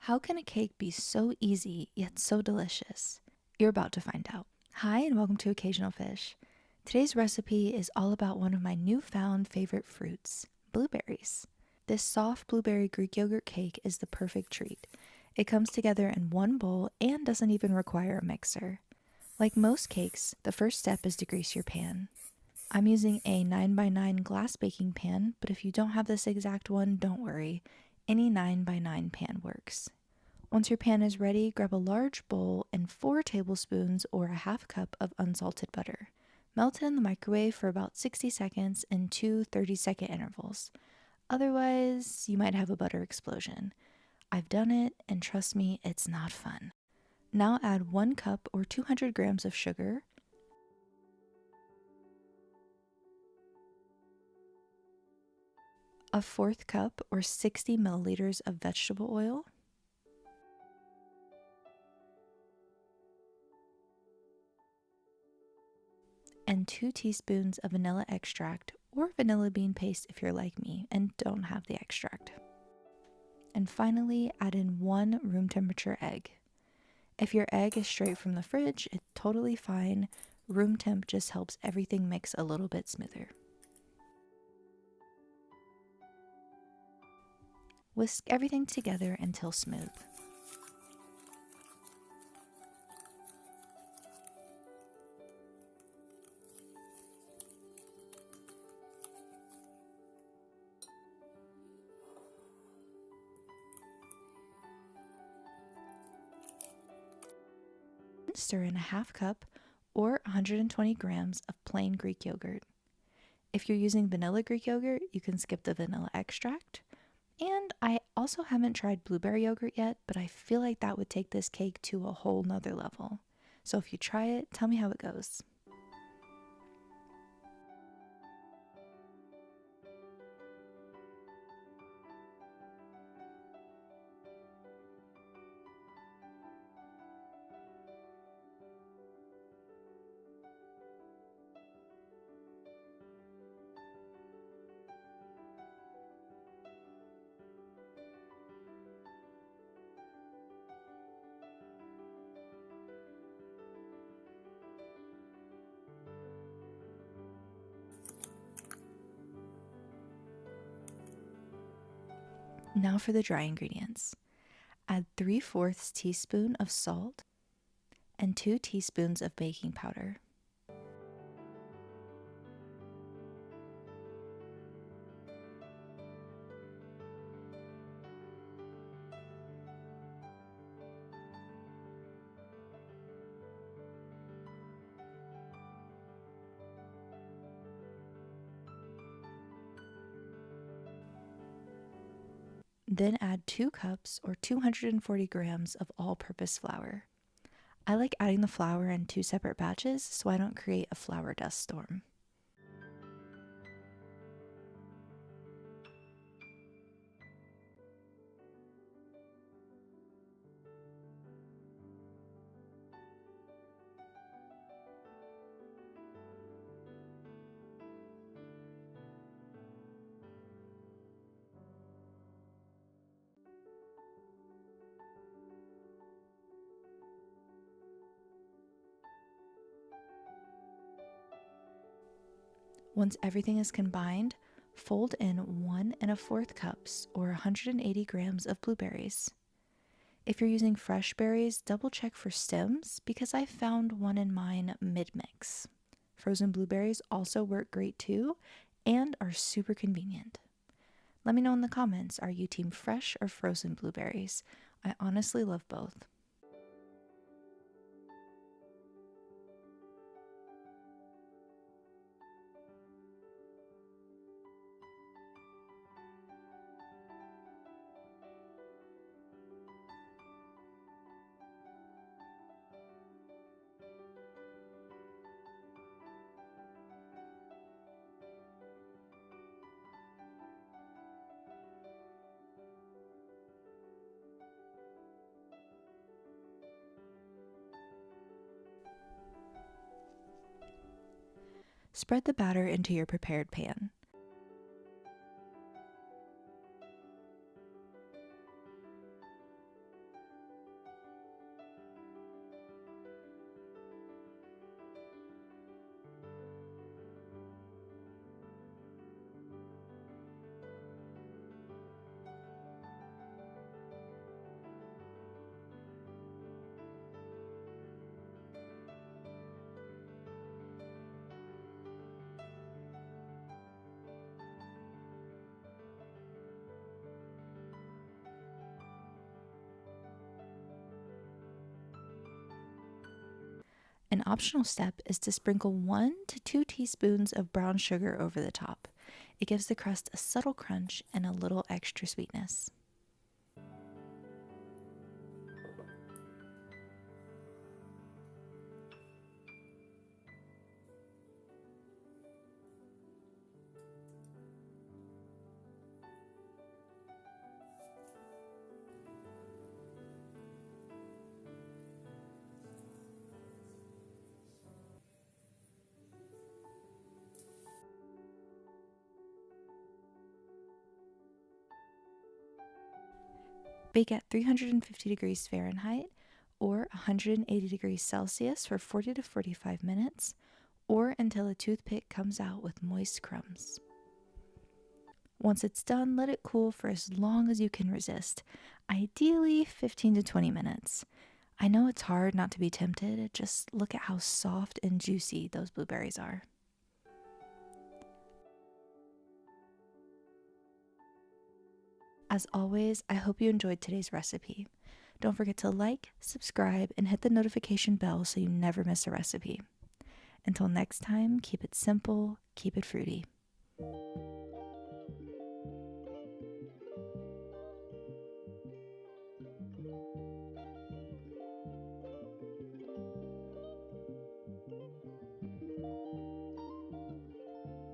How can a cake be so easy yet so delicious? You're about to find out. Hi, and welcome to Occasional Fish. Today's recipe is all about one of my newfound favorite fruits, blueberries. This soft blueberry Greek yogurt cake is the perfect treat. It comes together in one bowl and doesn't even require a mixer. Like most cakes, the first step is to grease your pan. I'm using a 9x9 glass baking pan, but if you don't have this exact one, don't worry. Any 9x9 pan works. Once your pan is ready, grab a large bowl and 4 tablespoons or a half cup of unsalted butter. Melt it in the microwave for about 60 seconds in two 30-second intervals. Otherwise, you might have a butter explosion. I've done it, and trust me, it's not fun. Now add 1 cup or 200 grams of sugar, a 1/4 cup or 60 milliliters of vegetable oil, and 2 teaspoons of vanilla extract or vanilla bean paste if you're like me and don't have the extract. And finally, add in 1 room temperature egg. If your egg is straight from the fridge, it's totally fine. Room temp just helps everything mix a little bit smoother. Whisk everything together until smooth. Stir in a half cup or 120 grams of plain Greek yogurt. If you're using vanilla Greek yogurt, you can skip the vanilla extract. And I also haven't tried blueberry yogurt yet, but I feel like that would take this cake to a whole nother level. So if you try it, tell me how it goes. Now for the dry ingredients. Add 3/4 teaspoon of salt and 2 teaspoons of baking powder. Then add 2 cups or 240 grams of all-purpose flour. I like adding the flour in 2 separate batches so I don't create a flour dust storm. Once everything is combined, fold in 1 1/4 cups or 180 grams of blueberries. If you're using fresh berries, double check for stems because I found one in mine mid-mix. Frozen blueberries also work great too and are super convenient. Let me know in the comments, are you team fresh or frozen blueberries? I honestly love both. Spread the batter into your prepared pan. An optional step is to sprinkle 1 to 2 teaspoons of brown sugar over the top. It gives the crust a subtle crunch and a little extra sweetness. Bake at 350 degrees Fahrenheit or 180 degrees Celsius for 40 to 45 minutes, or until a toothpick comes out with moist crumbs. Once it's done, let it cool for as long as you can resist, ideally 15 to 20 minutes. I know it's hard not to be tempted, just look at how soft and juicy those blueberries are. As always, I hope you enjoyed today's recipe. Don't forget to like, subscribe, and hit the notification bell so you never miss a recipe. Until next time, keep it simple, keep it fruity.